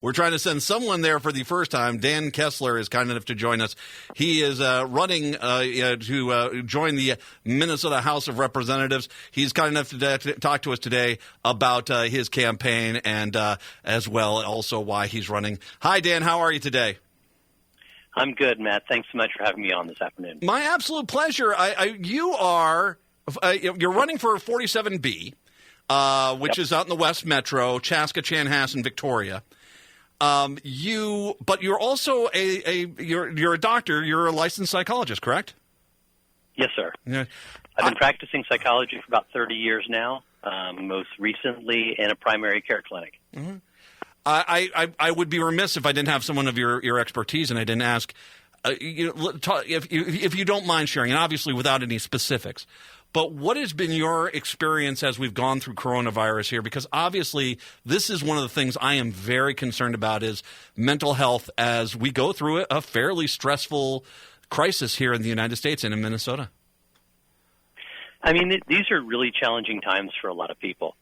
We're trying to send someone there for the first time. Dan Kessler is kind enough to join us. He is running to join the Minnesota House of Representatives. He's kind enough to talk to us today about his campaign and as well also why he's running. Hi, Dan. How are you today? I'm good, Matt. Thanks so much for having me on this afternoon. My absolute pleasure. You're running for 47B, which is out in the West Metro, Chaska, Chanhassen, Victoria. But you're also you're a doctor. You're a licensed psychologist, correct? Yes, sir. Yeah. I've been practicing psychology for about 30 years now, most recently in a primary care clinic. Mm-hmm. I would be remiss if I didn't have someone of your expertise and I didn't ask, if you don't mind sharing, and obviously without any specifics, but what has been your experience as we've gone through coronavirus here? Because obviously this is one of the things I am very concerned about is mental health as we go through a fairly stressful crisis here in the United States and in Minnesota. I mean, these are really challenging times for a lot of people.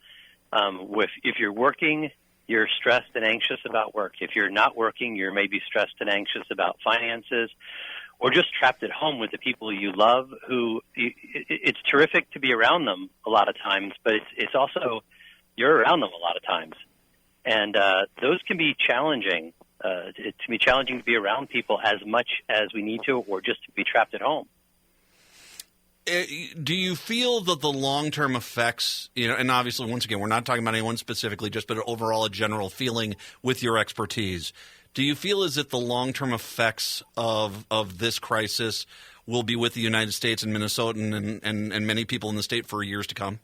If you're working, you're stressed and anxious about work. If you're not working, you're maybe stressed and anxious about finances, or just trapped at home with the people you love who it's terrific to be around them a lot of times, but it's also you're around them a lot of times. And those can be challenging. It can be challenging to be around people as much as we need to, or just to be trapped at home. Do you feel that the long-term effects, and obviously, once again, we're not talking about anyone specifically, just but overall a general feeling with your expertise, do you feel as if the long-term effects of this crisis will be with the United States and Minnesota and many people in the state for years to come?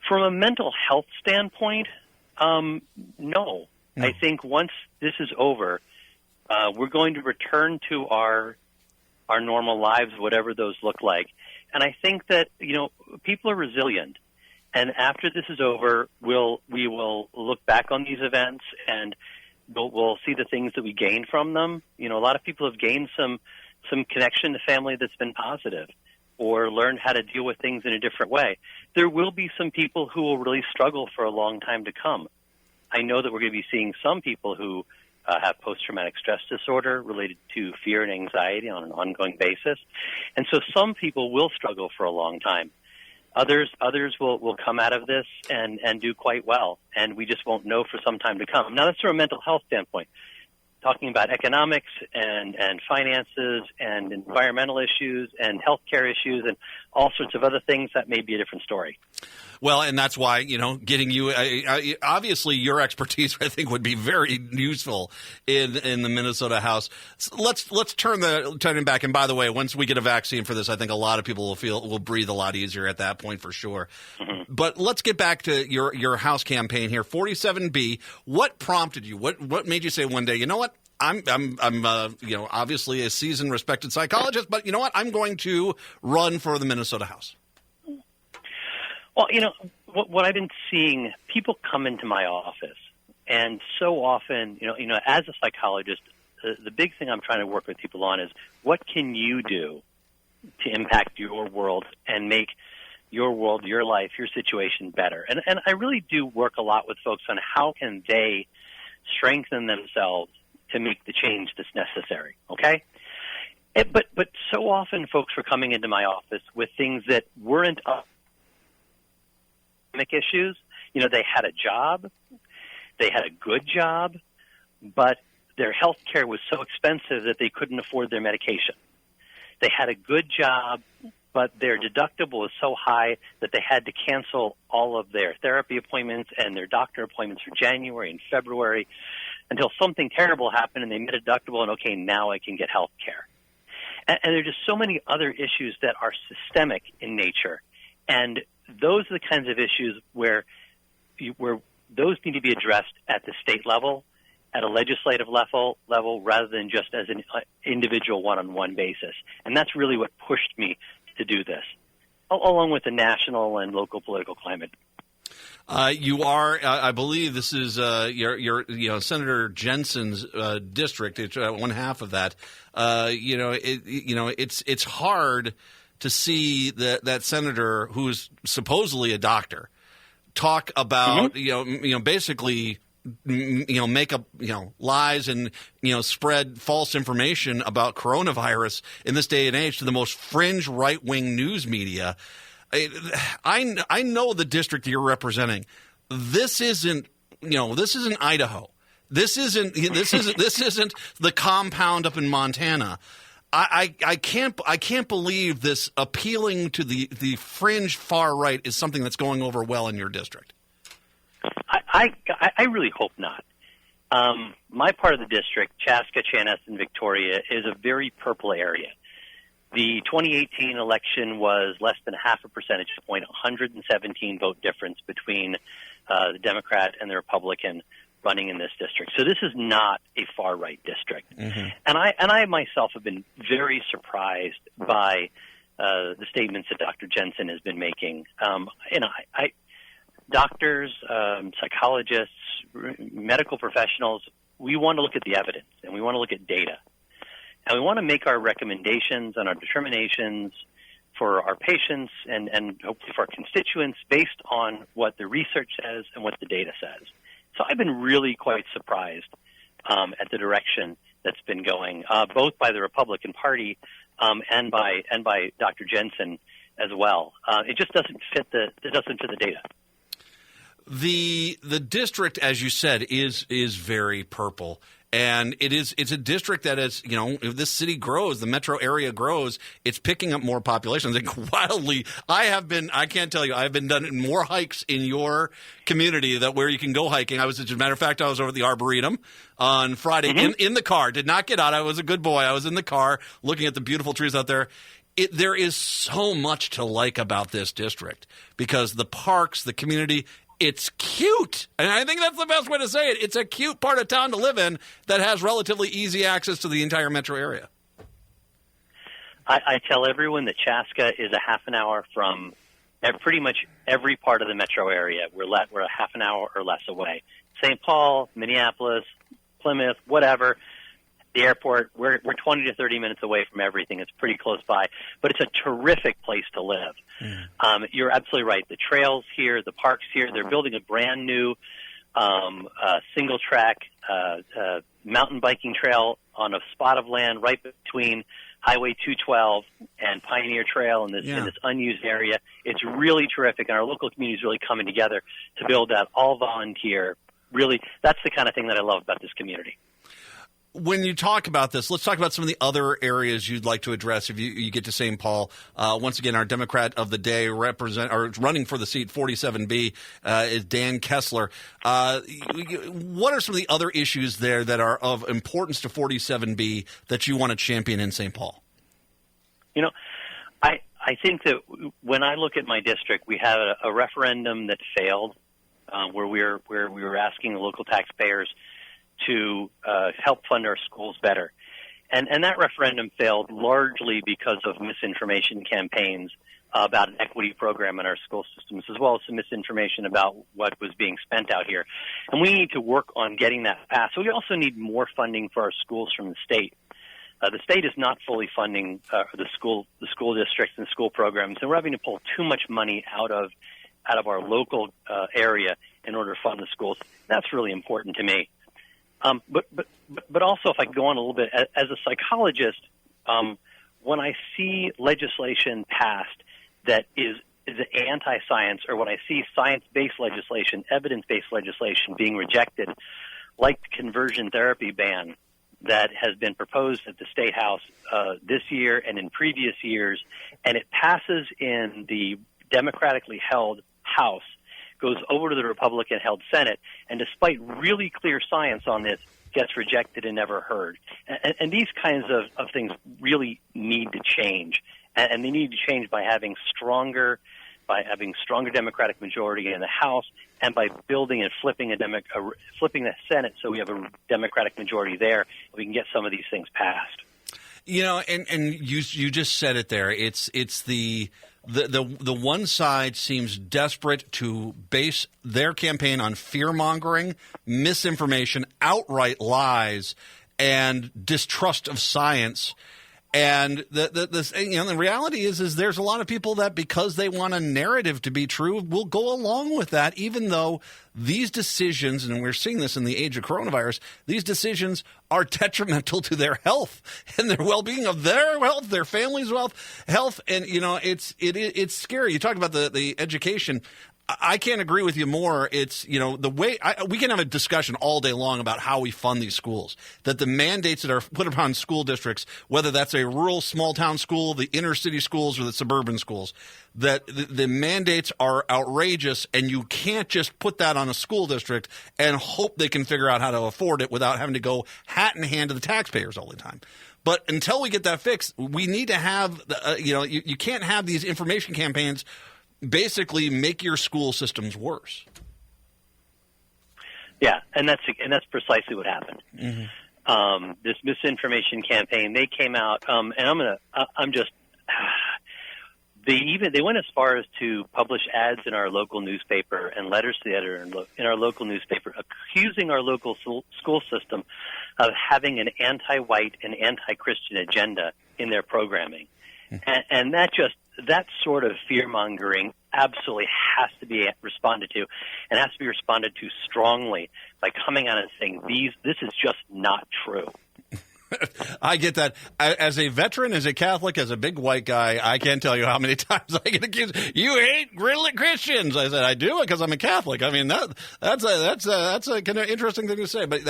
From a mental health standpoint, no. I think once this is over, we're going to return to our normal lives, whatever those look like. And I think that, people are resilient. And after this is over, we will look back on these events and we'll see the things that we gained from them. A lot of people have gained some connection to family that's been positive, or learned how to deal with things in a different way. There will be some people who will really struggle for a long time to come. I know that we're going to be seeing some people who have post-traumatic stress disorder related to fear and anxiety on an ongoing basis. And so some people will struggle for a long time. Others will come out of this and do quite well, and we just won't know for some time to come. Now, that's from a mental health standpoint. Talking about economics and finances and environmental issues and healthcare issues and all sorts of other things, that may be a different story. Well, and that's why, getting you obviously your expertise, I think, would be very useful in the Minnesota House. So let's turn it back. And by the way, once we get a vaccine for this, I think a lot of people will breathe a lot easier at that point for sure. Mm-hmm. But let's get back to your House campaign here, 47B. What prompted you? What made you say one day, you know what? I'm obviously a seasoned, respected psychologist, but you know what? I'm going to run for the Minnesota House. Well, what I've been seeing, people come into my office, and so often, as a psychologist, the big thing I'm trying to work with people on is what can you do to impact your world and make your world, your life, your situation better. And I really do work a lot with folks on how can they strengthen themselves to make the change that's necessary, okay? But so often folks were coming into my office with things that weren't issues. They had a job, they had a good job, but their health care was so expensive that they couldn't afford their medication. They had a good job, but their deductible was so high that they had to cancel all of their therapy appointments and their doctor appointments for January and February until something terrible happened and they met a deductible and, okay, now I can get health care. And there are just so many other issues that are systemic in nature. And those are the kinds of issues where those need to be addressed at the state level, at a legislative level rather than just as an individual one-on-one basis. And that's really what pushed me to do this, along with the national and local political climate. You are, I believe, this is your Senator Jensen's district. It's one half of that. It's hard to see that senator who's supposedly a doctor talk about basically make up, lies and, spread false information about coronavirus in this day and age to the most fringe right-wing news media. I know the district you're representing. This isn't Idaho. This isn't the compound up in Montana. I can't believe this appealing to the fringe far right is something that's going over well in your district. I really hope not. My part of the district, Chaska, Chanhassen, Victoria, is a very purple area. The 2018 election was less than half a percentage point, 117 vote difference between the Democrat and the Republican running in this district. So this is not a far-right district. Mm-hmm. And I myself have been very surprised by the statements that Dr. Jensen has been making. Doctors, psychologists, medical professionals, we want to look at the evidence and we want to look at data. And we want to make our recommendations and our determinations for our patients and hopefully for our constituents based on what the research says and what the data says. So I've been really quite surprised at the direction that's been going, both by the Republican Party and by Dr. Jensen as well. It just doesn't fit the data. The district, as you said, is very purple. And it's a district that is, if this city grows, the metro area grows, it's picking up more population. Like wildly, I've been done more hikes in your community where you can go hiking. As a matter of fact, I was over at the Arboretum on Friday in the car, did not get out. I was a good boy. I was in the car looking at the beautiful trees out there. There is so much to like about this district because the parks, the community, it's cute. And I think that's the best way to say it. It's a cute part of town to live in that has relatively easy access to the entire metro area. I tell everyone that Chaska is a half an hour from pretty much every part of the metro area. We're a half an hour or less away. St. Paul, Minneapolis, Plymouth, whatever. The airport, we're 20 to 30 minutes away from everything. It's pretty close by, but it's a terrific place to live. Mm. You're absolutely right. The trails here, the parks here, they're building a brand new single track mountain biking trail on a spot of land right between Highway 212 and Pioneer Trail in this unused area. It's really terrific, and our local community is really coming together to build that all volunteer. Really, that's the kind of thing that I love about this community. When you talk about this, let's talk about some of the other areas you'd like to address if you get to St. Paul. Once again, our Democrat of the day running for the seat 47B is Dan Kessler. What are some of the other issues there that are of importance to 47B that you want to champion in St. Paul? I think that when I look at my district, we had a referendum that failed where we were asking the local taxpayers to help fund our schools better. And that referendum failed largely because of misinformation campaigns about an equity program in our school systems, as well as some misinformation about what was being spent out here. And we need to work on getting that passed. So we also need more funding for our schools from the state. The state is not fully funding the school districts and school programs, and we're having to pull too much money out of our local area in order to fund the schools. That's really important to me. But also, if I could go on a little bit, as a psychologist, when I see legislation passed that is anti-science, or when I see science-based legislation, evidence-based legislation being rejected, like the conversion therapy ban that has been proposed at the State House this year and in previous years, and it passes in the democratically held House, goes over to the Republican-held Senate, and despite really clear science on this, gets rejected and never heard. And these kinds of things really need to change, and they need to change by having stronger Democratic majority in the House, and by building and flipping the Senate so we have a Democratic majority there, and we can get some of these things passed. And you just said it there. It's the one side seems desperate to base their campaign on fear-mongering, misinformation, outright lies, and distrust of science. And the reality is there's a lot of people that, because they want a narrative to be true, will go along with that, even though these decisions, and we're seeing this in the age of coronavirus, these decisions are detrimental to their health and their well-being of their health, their family's health. And, it's scary. You talk about the education. I can't agree with you more. It's, the way we can have a discussion all day long about how we fund these schools, that the mandates that are put upon school districts, whether that's a rural small town school, the inner city schools, or the suburban schools, that the mandates are outrageous, and you can't just put that on a school district and hope they can figure out how to afford it without having to go hat in hand to the taxpayers all the time. But until we get that fixed, we need to have, you can't have these information campaigns basically make your school systems worse. Yeah, and that's precisely what happened. Mm-hmm. This misinformation campaign, they came out, and they went as far as to publish ads in our local newspaper and letters to the editor in our local newspaper, accusing our local school system of having an anti-white and anti-Christian agenda in their programming, and that sort of fear-mongering absolutely has to be responded to, and has to be responded to strongly by coming out and saying, this is just not true. I get that. As a veteran, as a Catholic, as a big white guy, I can't tell you how many times I get accused. You hate Christians. I said I do it because I'm a Catholic. I mean that's a kind of interesting thing to say. But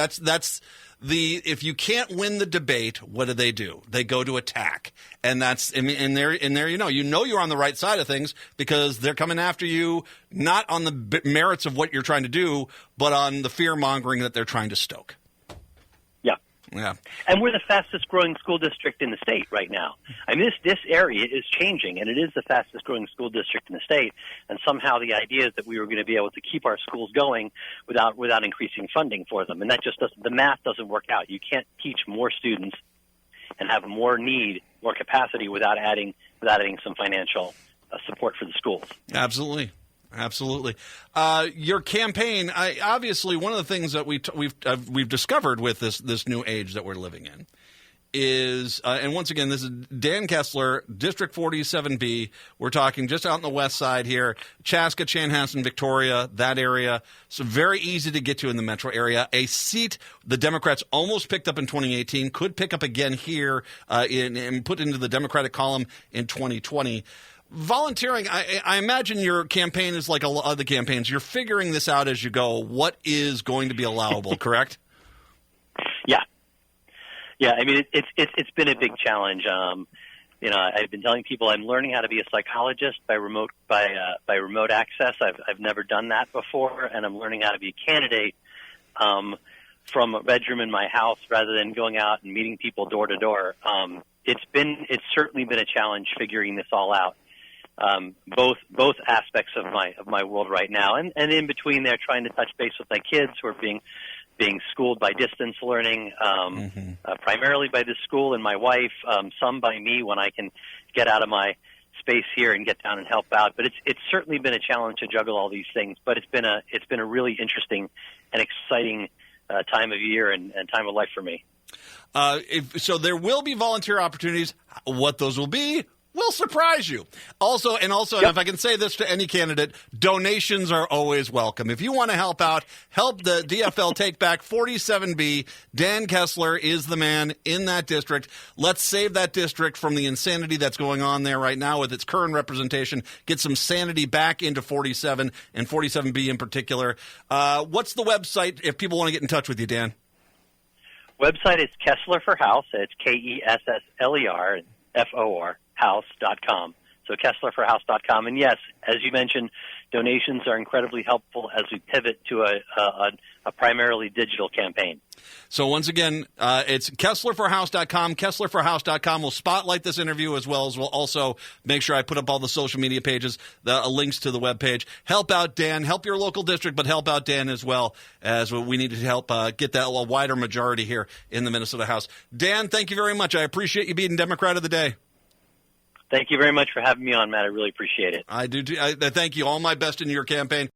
if you can't win the debate, what do? They go to attack, and there you're on the right side of things because they're coming after you not on the merits of what you're trying to do, but on the fear mongering that they're trying to stoke. Yeah, and we're the fastest growing school district in the state right now. I mean, this area is changing, and it is the fastest growing school district in the state. And somehow the idea is that we were going to be able to keep our schools going without increasing funding for them, and that just doesn't. The math doesn't work out. You can't teach more students and have more capacity without adding some financial support for the schools. Absolutely. Your campaign, obviously, one of the things that we've discovered with this new age that we're living in is, and once again, this is Dan Kessler, District 47B. We're talking just out on the west side here, Chaska, Chanhassen, Victoria, that area. So very easy to get to in the metro area. A seat the Democrats almost picked up in 2018, could pick up again here and put into the Democratic column in 2020. Volunteering, I imagine your campaign is like a lot of the campaigns. You're figuring this out as you go. What is going to be allowable, correct? Yeah. I mean, it's been a big challenge. I've been telling people I'm learning how to be a psychologist by remote access. I've never done that before, and I'm learning how to be a candidate from a bedroom in my house rather than going out and meeting people door to door. It's certainly been a challenge figuring this all out. Both aspects of my world right now, and in between there, trying to touch base with my kids who are being schooled by distance learning, primarily by this school and my wife, some by me when I can get out of my space here and get down and help out. But it's certainly been a challenge to juggle all these things. But it's been a really interesting and exciting time of year and time of life for me. So there will be volunteer opportunities. What those will be will surprise you. Also, yep. And if I can say this to any candidate, donations are always welcome. If you want to help out, help the DFL take back 47B. Dan Kessler is the man in that district. Let's save that district from the insanity that's going on there right now with its current representation. Get some sanity back into 47 and 47B in particular. What's the website if people want to get in touch with you, Dan? Website is Kessler for House. It's KESSLER FOR house.com. So KesslerForHouse.com. And yes, as you mentioned, donations are incredibly helpful as we pivot to a primarily digital campaign. So once again, it's KesslerForHouse.com. KesslerForHouse.com will spotlight this interview as well as we'll also make sure I put up all the social media pages, the links to the webpage. Help out Dan. Help your local district, but help out Dan as well, as we need to help get that a wider majority here in the Minnesota House. Dan, thank you very much. I appreciate you being Democrat of the Day. Thank you very much for having me on, Matt. I really appreciate it. I do too. Thank you. All my best in your campaign.